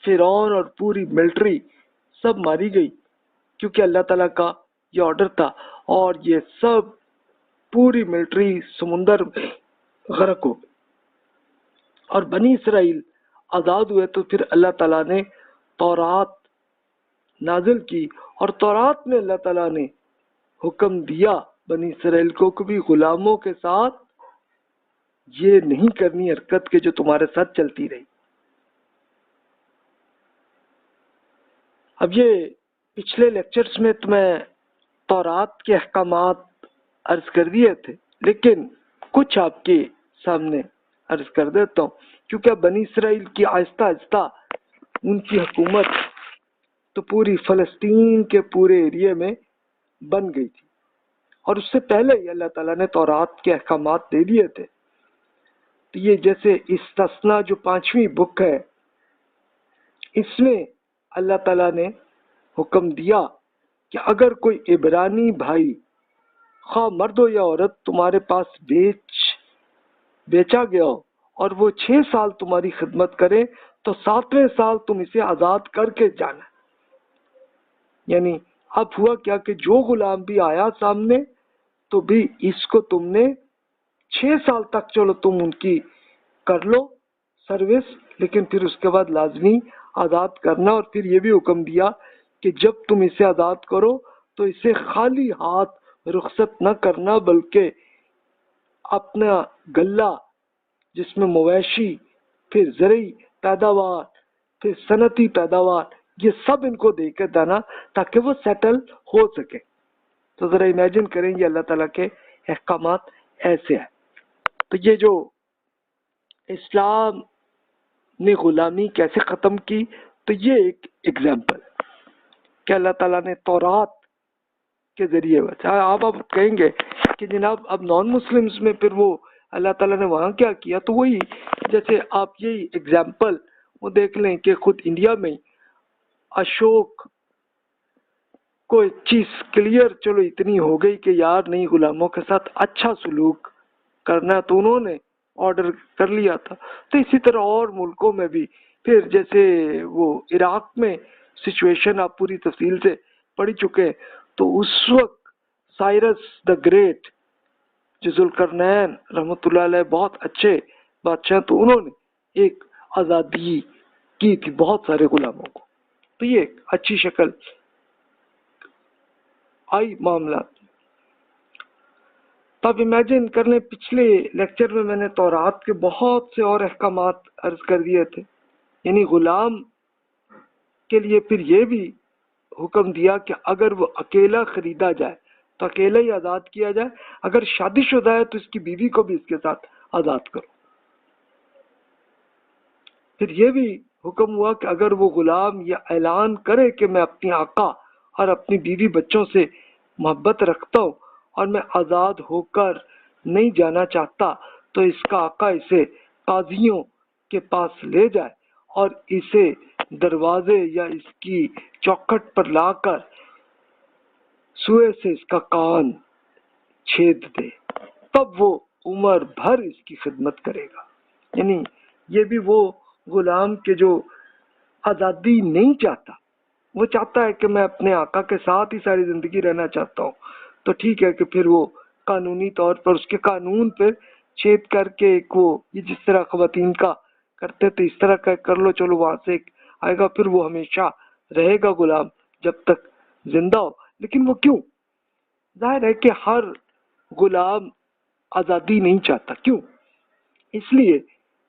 فرعون اور پوری ملٹری سب ماری گئی، کیونکہ اللہ تعالیٰ کا یہ آرڈر تھا، اور یہ سب پوری ملٹری سمندر میں غرق ہو گئی، اور بنی اسرائیل آزاد ہوئے۔ تو پھر اللہ تعالیٰ نے تورات نازل کی، اور تورات میں اللہ تعالیٰ نے حکم دیا بنی اسرائیل کو کہ بھی غلاموں کے ساتھ یہ نہیں کرنی حرکت کہ جو تمہارے ساتھ چلتی رہی۔ اب یہ پچھلے لیکچرز میں تمہیں تورات کے احکامات عرض کر دیے تھے، لیکن کچھ آپ کے سامنے عرض کر دیتا ہوں، کیونکہ اب بنی اسرائیل کی آہستہ آہستہ ان کی حکومت تو پوری فلسطین کے پورے ایریے میں بن گئی تھی، اور اس سے پہلے ہی اللہ تعالیٰ نے تورات کے احکامات دے دیے تھے۔ تو یہ جیسے استثنا جو 5ویں بک ہے، اس میں اللہ تعالیٰ نے حکم دیا کہ اگر کوئی عبرانی بھائی خواہ مرد ہو یا عورت تمہارے پاس بیچا گیا ہو، اور وہ 6 سال تمہاری خدمت کرے، تو 7ویں سال تم اسے آزاد کر کے جانا۔ یعنی اب ہوا کیا کہ جو غلام بھی آیا سامنے، تو بھی اس کو تم نے 6 سال تک چلو تم ان کی کر لو سروس، لیکن پھر اس کے بعد لازمی آزاد کرنا۔ اور پھر یہ بھی حکم دیا کہ جب تم اسے آزاد کرو تو اسے خالی ہاتھ رخصت نہ کرنا، بلکہ اپنا غلہ جس میں مویشی، پھر زرعی پیداوار، پھر صنعتی پیداوار، یہ سب ان کو دے کے دینا تاکہ وہ سیٹل ہو سکے۔ تو ذرا امیجن کریں یہ اللہ تعالیٰ کے احکامات ایسے ہیں۔ تو یہ جو اسلام نے غلامی کیسے ختم کی، تو یہ ایک ایگزامپل کہ اللہ تعالیٰ نے تورات کے ذریعے آپ کہیں گے کہ جناب اب نان مسلمز میں پھر وہ اللہ تعالیٰ نے وہاں کیا کیا، تو وہی جیسے آپ یہی ایگزامپل وہ دیکھ لیں کہ خود انڈیا میں اشوک کو ایک چیز کلیئر چلو اتنی ہو گئی کہ یار نہیں غلاموں کے ساتھ اچھا سلوک کرنا، تو انہوں نے آرڈر کر لیا تھا۔ تو اسی طرح اور ملکوں میں بھی پھر جیسے وہ عراق میں سچویشن آپ پوری تفصیل سے پڑھ چکے ہیں، تو اس وقت سائرس دا گریٹ جو ذوالقرنین رحمۃ اللہ علیہ بہت اچھے بادشاہ، تو انہوں نے ایک آزادی کی تھی بہت سارے غلاموں کو۔ تو یہ ایک اچھی شکل آئی معاملات۔ تو آپ امیجن کر لیں پچھلے لیکچر میں نے تورات کے بہت سے اور احکامات عرض کر دیے تھے، یعنی غلام کے لیے پھر یہ بھی حکم دیا کہ اگر وہ اکیلا خریدا جائے تو اکیلا ہی آزاد کیا جائے، اگر شادی شدہ ہے تو اس کی بیوی کو بھی اس کے ساتھ آزاد کرو۔ پھر یہ بھی حکم ہوا کہ اگر وہ غلام یہ اعلان کرے کہ میں اپنی آقا اور اپنی بیوی بچوں سے محبت رکھتا ہوں اور میں آزاد ہو کر نہیں جانا چاہتا، تو اس کا آقا اسے قاضیوں کے پاس لے جائے اور اسے دروازے یا اس کی چوکھٹ پر لا کر سوئے سے اس کا کان چھید دے، تب وہ عمر بھر اس کی خدمت کرے گا۔ یعنی یہ بھی وہ غلام کے جو آزادی نہیں چاہتا، وہ چاہتا ہے کہ میں اپنے آقا کے ساتھ ہی ساری زندگی رہنا چاہتا ہوں، تو ٹھیک ہے کہ پھر وہ قانونی طور پر اس کے قانون پہ چھید کر کے ایک وہ یہ جس طرح خواتین کا کرتے تھے اس طرح کا کر لو، چلو وہاں سے آئے گا، پھر وہ ہمیشہ رہے گا غلام جب تک زندہ ہو۔ لیکن وہ کیوں؟ ظاہر ہے کہ ہر غلام آزادی نہیں چاہتا۔ کیوں؟ اس لیے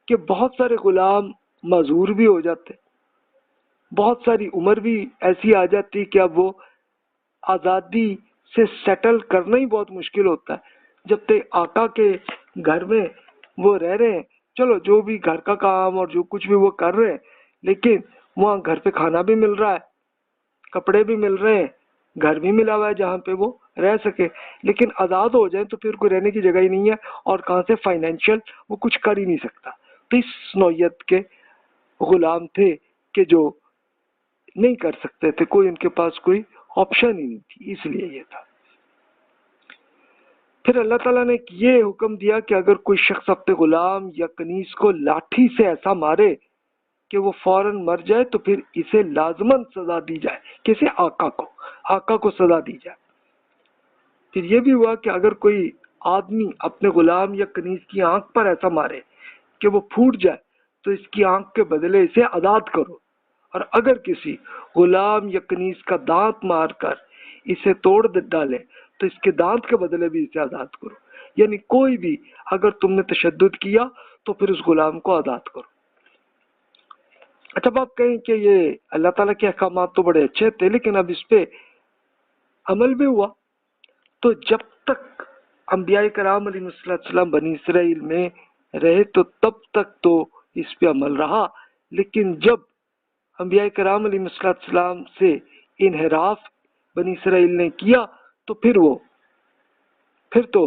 کہ بہت سارے غلام معذور بھی ہو جاتے، بہت ساری عمر بھی ایسی آ جاتی کہ اب وہ آزادی سے سیٹل کرنا ہی بہت مشکل ہوتا ہے۔ جب تک آقا کے گھر میں وہ رہ رہے ہیں، چلو جو بھی گھر کا کام اور جو کچھ بھی وہ کر رہے ہیں، لیکن وہاں گھر پہ کھانا بھی مل رہا ہے، کپڑے بھی مل رہے ہیں، گھر بھی ملا ہوا ہے جہاں پہ وہ رہ سکے۔ لیکن آزاد ہو جائیں تو پھر کوئی رہنے کی جگہ ہی نہیں ہے، اور کہاں سے فائنینشیل وہ کچھ کر ہی نہیں سکتا۔ تو اس نوعیت کے غلام تھے کہ جو نہیں کر سکتے تھے، کوئی ان کے پاس کوئی آپشن ہی نہیں تھی، اس لیے یہ تھا۔ پھر اللہ تعالیٰ نے یہ حکم دیا کہ اگر کوئی شخص اپنے غلام یا کنیز کو لاٹھی سے ایسا مارے کہ وہ فوراً مر جائے تو پھر اسے لازماً سزا دی جائے. کسے؟ آقا کو سزا دی جائے. پھر یہ بھی ہوا کہ اگر کوئی آدمی اپنے غلام یا کنیز کی آنکھ پر ایسا مارے کہ وہ پھوٹ جائے تو اس کی آنکھ کے بدلے اسے آزاد کرو. اور اگر کسی غلام یا کنیز کا دانت مار کر اسے توڑ ڈالے تو اس کے دانت کے بدلے بھی اسے آزاد کرو. یعنی کوئی بھی اگر تم نے تشدد کیا تو پھر اس غلام کو آزاد کرو. اچھا آپ کہیں کہ یہ اللہ تعالیٰ کے احکامات تو بڑے اچھے تھے لیکن اب اس پہ عمل بھی ہوا. تو جب تک انبیاء کرام علیہ السلام بنی اسرائیل میں رہے تو تب تک تو اس پہ عمل رہا. لیکن جب انبیاء کرام علیہ السلام سے انحراف بنی اسرائیل نے کیا تو پھر تو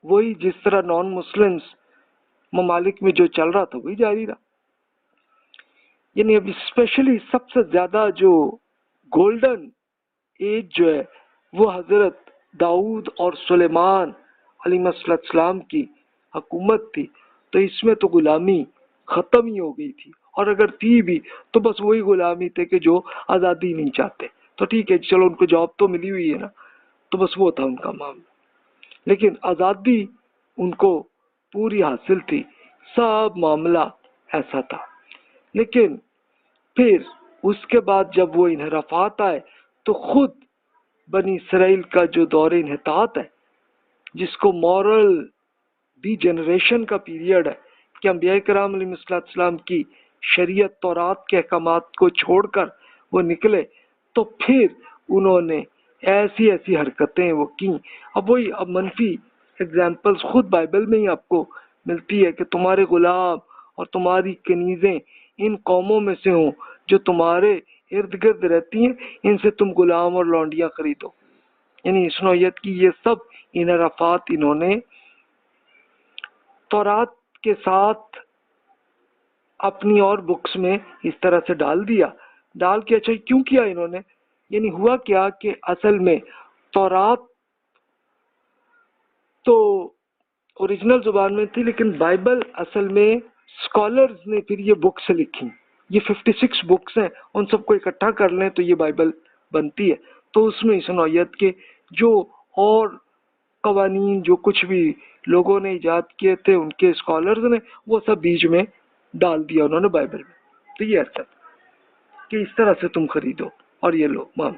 وہی جس طرح نان مسلمز ممالک میں جو چل رہا تھا وہی جاری رہا. یعنی اب اسپیشلی سب سے زیادہ جو گولڈن ایج جو ہے وہ حضرت داؤد اور سلیمان علیہ السلام کی حکومت تھی. تو اس میں تو غلامی ختم ہی ہو گئی تھی، اور اگر تھی بھی تو بس وہی غلامی تھے کہ جو آزادی نہیں چاہتے. تو ٹھیک ہے چلو ان کو جاب تو ملی ہوئی ہے نا، تو بس وہ تھا ان کا معاملہ. لیکن آزادی ان کو پوری حاصل تھی، سب معاملہ ایسا تھا. لیکن پھر اس کے بعد جب وہ انحرافات آئے تو خود بنی اسرائیل کا جو دور انحطاط ہے، جس کو مورل ڈی جنریشن کا پیریڈ ہے، کہ انبیاء کرام علیہ السلام کی شریعت تورات کے احکامات کو چھوڑ کر وہ نکلے، تو پھر انہوں نے ایسی حرکتیں وہ کی. اب منفی ایگزامپلس خود بائبل میں ہی آپ کو ملتی ہے کہ تمہارے غلام اور تمہاری کنیزیں ان قوموں میں سے ہوں جو تمہارے ارد گرد رہتی ہیں، ان سے تم غلام اور لونڈیاں خریدو. یعنی اس نوعیت کی یہ سب انحرافات انہوں نے تورات کے ساتھ اپنی اور بکس میں اس طرح سے ڈال کے اچھا کیوں کیا انہوں نے؟ یعنی ہوا کیا کہ اصل میں تورات تو اوریجنل زبان میں تھی، لیکن بائبل اصل میں اسکالرز نے پھر یہ بکس لکھی. یہ 56 بکس ہیں، ان سب کو اکٹھا کر لیں تو یہ بائبل بنتی ہے. تو اس میں اس نوعیت کے جو اور قوانین جو کچھ بھی لوگوں نے ایجاد کیے تھے ان کے اسکالرز نے وہ سب بیچ میں ڈال دیا انہوں نے بائبل میں. تو یہ ایسا کہ اس طرح سے تم خریدو اور یہ لو مان.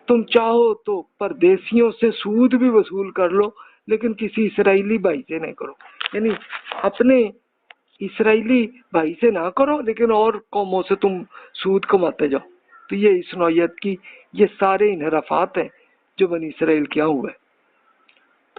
تم چاہو تو پردیسیوں سے سود بھی وصول کر لو لیکن کسی اسرائیلی بھائی سے نہیں کرو. یعنی اپنے اسرائیلی بھائی سے نہ کرو لیکن اور قوموں سے تم سود کماتے جاؤ. تو یہ اس نوعیت کی یہ سارے انحرافات ہیں جو بنی اسرائیل کیا ہوئے.